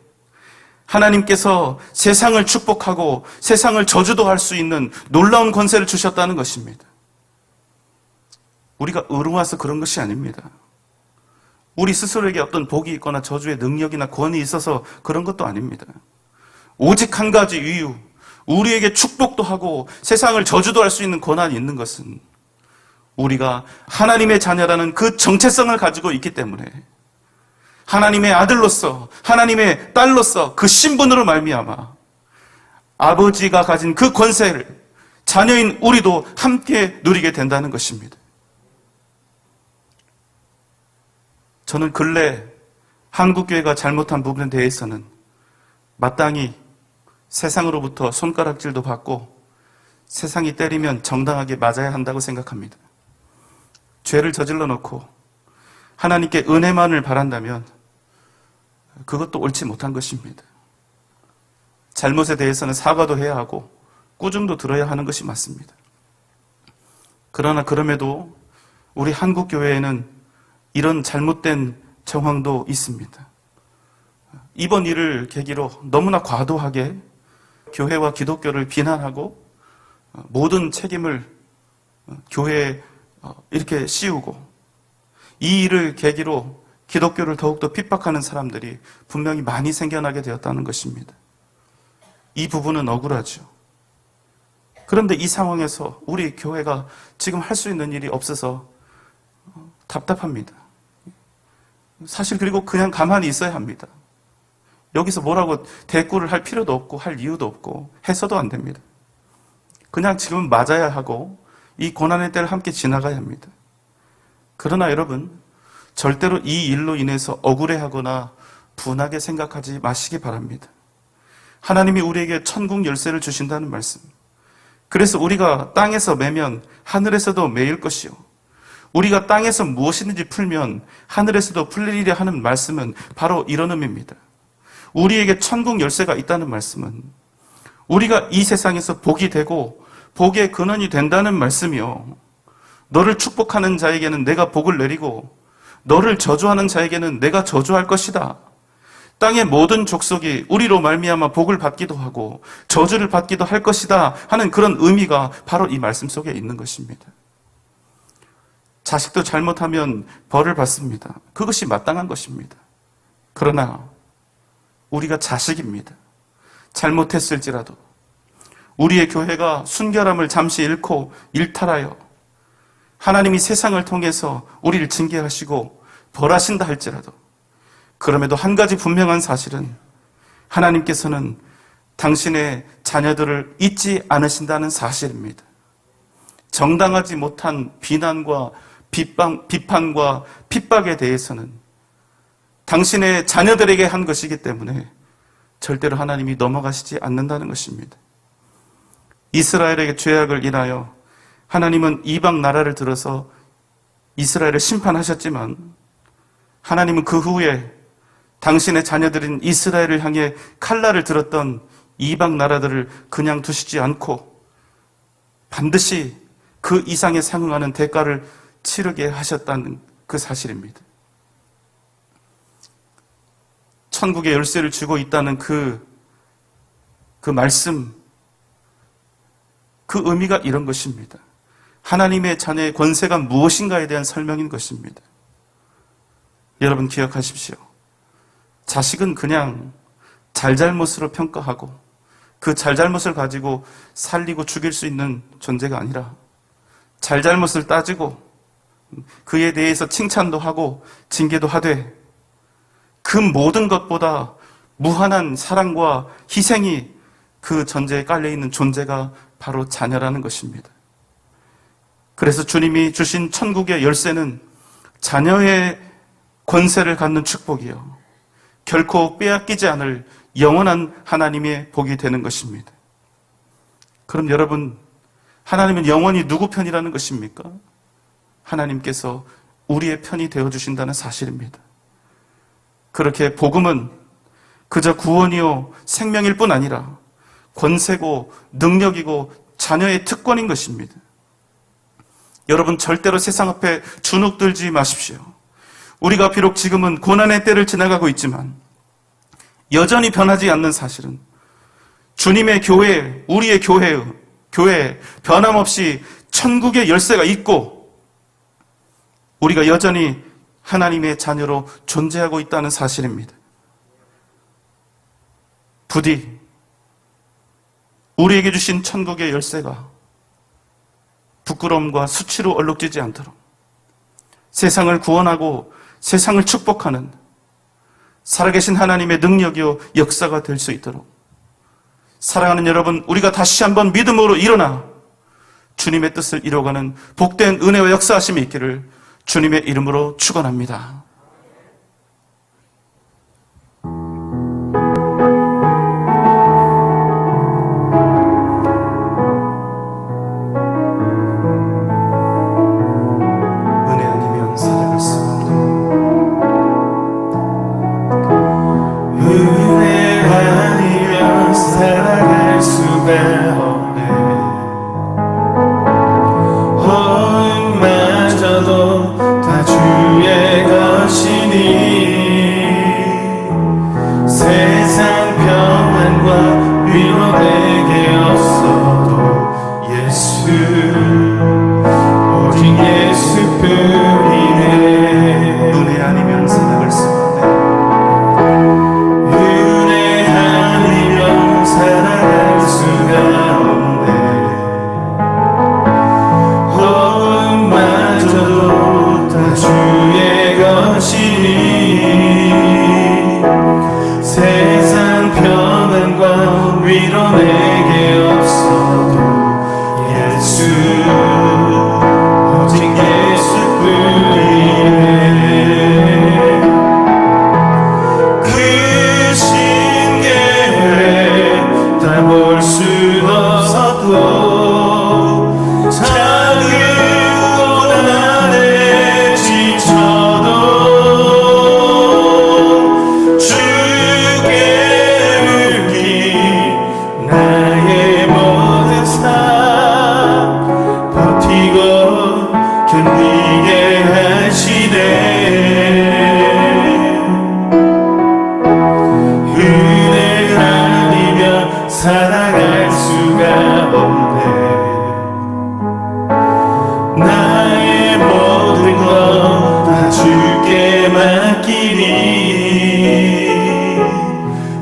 하나님께서 세상을 축복하고 세상을 저주도 할 수 있는 놀라운 권세를 주셨다는 것입니다. 우리가 의로워서 그런 것이 아닙니다. 우리 스스로에게 어떤 복이 있거나 저주의 능력이나 권위 있어서 그런 것도 아닙니다. 오직 한 가지 이유, 우리에게 축복도 하고 세상을 저주도 할 수 있는 권한이 있는 것은 우리가 하나님의 자녀라는 그 정체성을 가지고 있기 때문에, 하나님의 아들로서, 하나님의 딸로서 그 신분으로 말미암아 아버지가 가진 그 권세를 자녀인 우리도 함께 누리게 된다는 것입니다. 저는 근래 한국교회가 잘못한 부분에 대해서는 마땅히 세상으로부터 손가락질도 받고 세상이 때리면 정당하게 맞아야 한다고 생각합니다. 죄를 저질러 놓고 하나님께 은혜만을 바란다면 그것도 옳지 못한 것입니다. 잘못에 대해서는 사과도 해야 하고 꾸중도 들어야 하는 것이 맞습니다. 그러나 그럼에도 우리 한국교회에는 이런 잘못된 정황도 있습니다. 이번 일을 계기로 너무나 과도하게 교회와 기독교를 비난하고 모든 책임을 교회에 이렇게 씌우고, 이 일을 계기로 기독교를 더욱더 핍박하는 사람들이 분명히 많이 생겨나게 되었다는 것입니다. 이 부분은 억울하죠. 그런데 이 상황에서 우리 교회가 지금 할 수 있는 일이 없어서 답답합니다. 사실 그리고 그냥 가만히 있어야 합니다. 여기서 뭐라고 대꾸를 할 필요도 없고 할 이유도 없고 해서도 안 됩니다. 그냥 지금 맞아야 하고 이 고난의 때를 함께 지나가야 합니다. 그러나 여러분, 절대로 이 일로 인해서 억울해하거나 분하게 생각하지 마시기 바랍니다. 하나님이 우리에게 천국 열쇠를 주신다는 말씀. 그래서 우리가 땅에서 매면 하늘에서도 매일 것이요, 우리가 땅에서 무엇이든지 풀면 하늘에서도 풀리리라 하는 말씀은 바로 이런 의미입니다. 우리에게 천국 열쇠가 있다는 말씀은 우리가 이 세상에서 복이 되고 복의 근원이 된다는 말씀이요, 너를 축복하는 자에게는 내가 복을 내리고 너를 저주하는 자에게는 내가 저주할 것이다. 땅의 모든 족속이 우리로 말미암아 복을 받기도 하고 저주를 받기도 할 것이다 하는 그런 의미가 바로 이 말씀 속에 있는 것입니다. 자식도 잘못하면 벌을 받습니다. 그것이 마땅한 것입니다. 그러나 우리가 자식입니다. 잘못했을지라도 우리의 교회가 순결함을 잠시 잃고 일탈하여 하나님이 세상을 통해서 우리를 징계하시고 벌하신다 할지라도, 그럼에도 한 가지 분명한 사실은 하나님께서는 당신의 자녀들을 잊지 않으신다는 사실입니다. 정당하지 못한 비난과 비판과 핍박에 대해서는 당신의 자녀들에게 한 것이기 때문에 절대로 하나님이 넘어가시지 않는다는 것입니다. 이스라엘에게 죄악을 인하여 하나님은 이방 나라를 들어서 이스라엘을 심판하셨지만, 하나님은 그 후에 당신의 자녀들인 이스라엘을 향해 칼날을 들었던 이방 나라들을 그냥 두시지 않고 반드시 그 이상에 상응하는 대가를 치르게 하셨다는 그 사실입니다. 천국의 열쇠를 쥐고 있다는 그 말씀, 그 의미가 이런 것입니다. 하나님의 자녀의 권세가 무엇인가에 대한 설명인 것입니다. 여러분 기억하십시오. 자식은 그냥 잘잘못으로 평가하고 그 잘잘못을 가지고 살리고 죽일 수 있는 존재가 아니라, 잘잘못을 따지고 그에 대해서 칭찬도 하고 징계도 하되 그 모든 것보다 무한한 사랑과 희생이 그 전제에 깔려있는 존재가 바로 자녀라는 것입니다. 그래서 주님이 주신 천국의 열쇠는 자녀의 권세를 갖는 축복이요, 결코 빼앗기지 않을 영원한 하나님의 복이 되는 것입니다. 그럼 여러분, 하나님은 영원히 누구 편이라는 것입니까? 하나님께서 우리의 편이 되어주신다는 사실입니다. 그렇게 복음은 그저 구원이요 생명일 뿐 아니라 권세고 능력이고 자녀의 특권인 것입니다. 여러분, 절대로 세상 앞에 주눅들지 마십시오. 우리가 비록 지금은 고난의 때를 지나가고 있지만 여전히 변하지 않는 사실은 주님의 교회, 우리의 교회에 변함없이 천국의 열쇠가 있고 우리가 여전히 하나님의 자녀로 존재하고 있다는 사실입니다. 부디 우리에게 주신 천국의 열쇠가 부끄러움과 수치로 얼룩지지 않도록 세상을 구원하고 세상을 축복하는 살아계신 하나님의 능력이요 역사가 될 수 있도록, 사랑하는 여러분, 우리가 다시 한번 믿음으로 일어나 주님의 뜻을 이루어가는 복된 은혜와 역사하심이 있기를 주님의 이름으로 축원합니다. 은혜 아니면 살아갈 수 없는, 은혜 아니면 살아갈 수가 없네. 마저도 다 주의 것이니 세상 평안과 위로 내게 없어도 예수, 오직 예수뿐이네. 은혜 아니면 살아갈 수 없네. 은혜 아니면 살아갈 수가 없네. 마저도 다 주의 것이니 살아갈 수가 없네. 나의 모든 것 다 주께 맡기니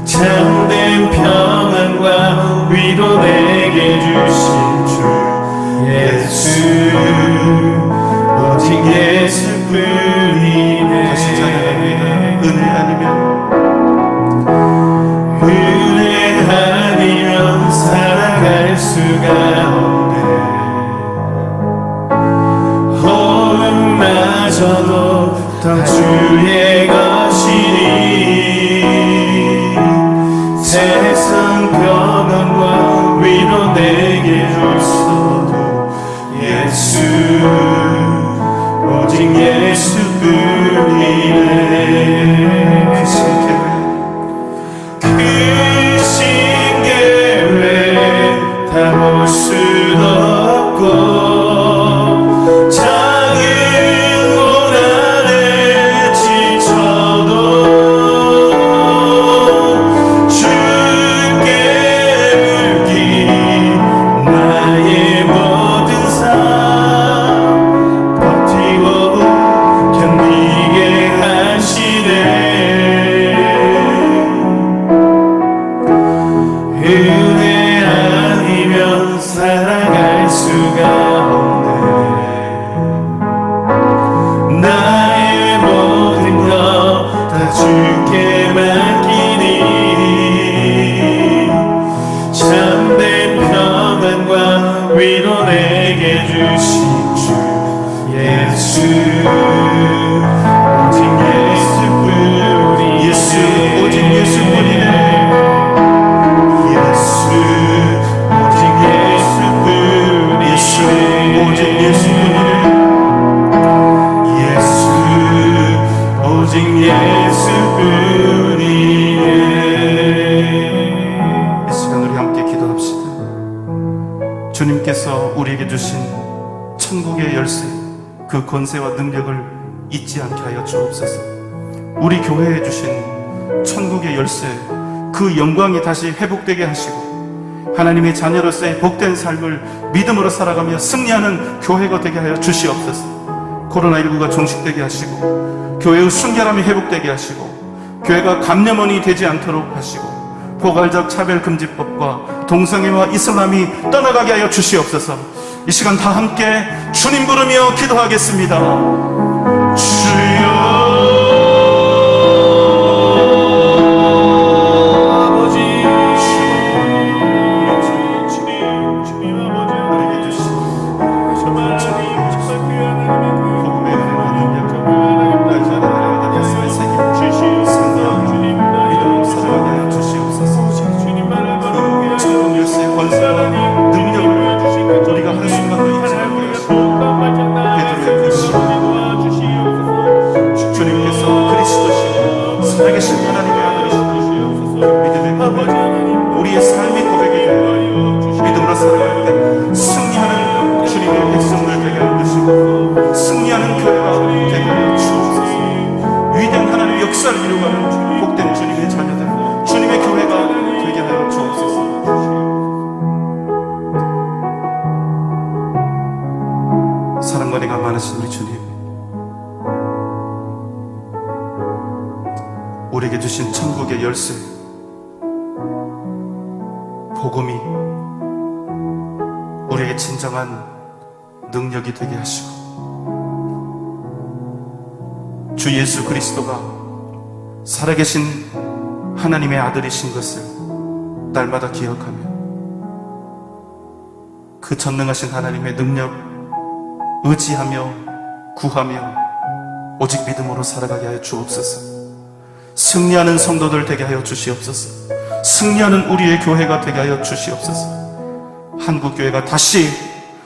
참된 평안과 위로 내게 주신 주 예수, 오직 예수뿐이네. 다시 찬양합니다. 은혜 아니면 살아갈 수가 없네. 호흡마저도 다 주의 것이니 세상 평안과 위로 내게 주소도 예수, 오직 예수뿐이네. 그 신계획 다 볼 수도 없고 작은 고난에 지쳐도 주께 물기 나의 모든 삶 버티고 견디게 하시네. 은혜 아니면 살아갈 수가 없네. 나의 모든 것 다 주께 맡기니 참된 평안과 위로 내게 주신 주 예수, 오직 예수뿐이네. 예수, 오직 예수뿐이네. 예수, 오직 예수뿐이네. 오직 예수뿐이네. 예수, 오직 예수뿐이네. 이 시간 우리 함께 기도합시다. 주님께서 우리에게 주신 천국의 열쇠, 그 권세와 능력을 잊지 않게 하여 주옵소서. 우리 교회에 주신 천국의 열쇠, 그 영광이 다시 회복되게 하시고 하나님의 자녀로서의 복된 삶을 믿음으로 살아가며 승리하는 교회가 되게 하여 주시옵소서. 코로나19가 종식되게 하시고 교회의 순결함이 회복되게 하시고 교회가 감염원이 되지 않도록 하시고 포괄적 차별금지법과 동성애와 이슬람이 떠나가게 하여 주시옵소서. 이 시간 다 함께 주님 부르며 기도하겠습니다. 주여 살아계신 하나님의 아들이시옵소서. 믿음의 고백, 우리의 삶이 고백이 되어 믿음으로 살아갈 때 승리하는 주님의 백성들 되게 하여 주시고 승리하는 교회가 되게 하여 주옵소서. 위대한 하나님의 역사를 이루어가는 복된 주님의 자녀들, 주님의 교회가 되게 하여 주옵소서. 사랑과 은혜가 많으신 우리 주님, 우리에게 주신 천국의 열쇠, 복음이 우리에게 진정한 능력이 되게 하시고 주 예수 그리스도가 살아계신 하나님의 아들이신 것을 날마다 기억하며 그 전능하신 하나님의 능력 의지하며 구하며 오직 믿음으로 살아가게 하여 주옵소서. 승리하는 성도들 되게 하여 주시옵소서. 승리하는 우리의 교회가 되게 하여 주시옵소서. 한국교회가 다시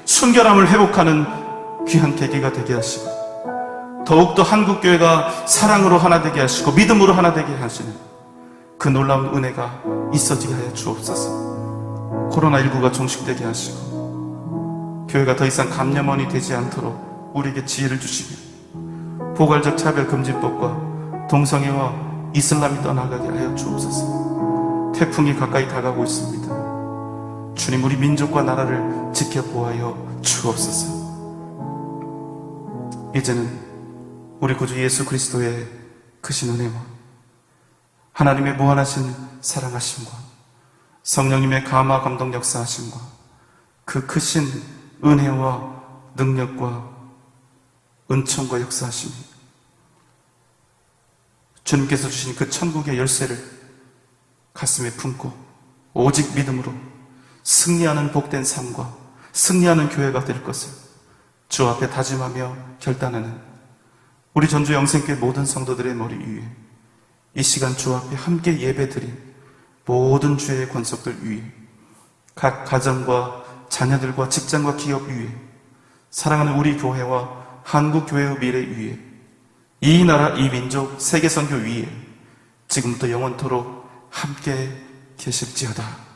순결함을 회복하는 귀한 계기가 되게 하시고 더욱더 한국교회가 사랑으로 하나 되게 하시고 믿음으로 하나 되게 하시는 그 놀라운 은혜가 있어지게 하여 주옵소서. 코로나19가 종식되게 하시고 교회가 더 이상 감염원이 되지 않도록 우리에게 지혜를 주시며 포괄적 차별금지법과 동성애와 이슬람이 떠나가게 하여 주옵소서. 태풍이 가까이 다가오고 있습니다. 주님, 우리 민족과 나라를 지켜보아여 주옵소서. 이제는 우리 구주 예수 그리스도의 크신 은혜와 하나님의 무한하신 사랑하심과 성령님의 감화 감동 역사하심과 그 크신 은혜와 능력과 은총과 역사하심이 주님께서 주신 그 천국의 열쇠를 가슴에 품고 오직 믿음으로 승리하는 복된 삶과 승리하는 교회가 될 것을 주 앞에 다짐하며 결단하는 우리 전주 영생교회 모든 성도들의 머리 위에 이 시간 주 앞에 함께 예배드린 모든 주의 권속들 위에 각 가정과 자녀들과 직장과 기업 위에 사랑하는 우리 교회와 한국교회의 미래 위에 이 나라 이 민족 세계선교 위에 지금부터 영원토록 함께 계실지어다.